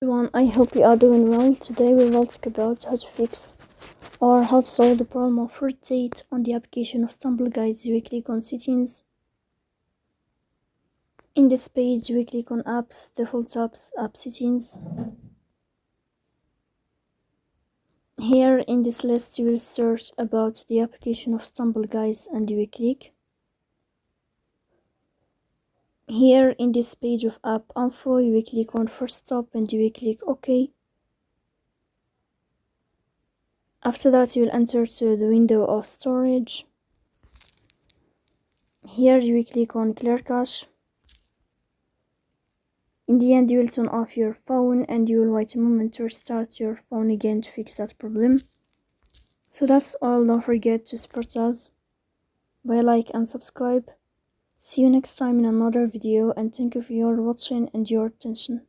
Everyone, I hope you are doing well. Today we will talk about how to fix or how to solve the problem of rotate on the application of sample guides. We click on settings. In this page we click on apps, default apps, app settings. Here in this list you will search about the application of sample guides and you will click. Here in this page of app info you will click on first stop and you will click OK. After that you will enter to the window of storage. Here you will click on clear cache. In the end you will turn off your phone and you will wait a moment to restart your phone again to fix that problem. So that's all. Don't forget to support us by like and subscribe. See you next time in another video and thank you for your watching and your attention.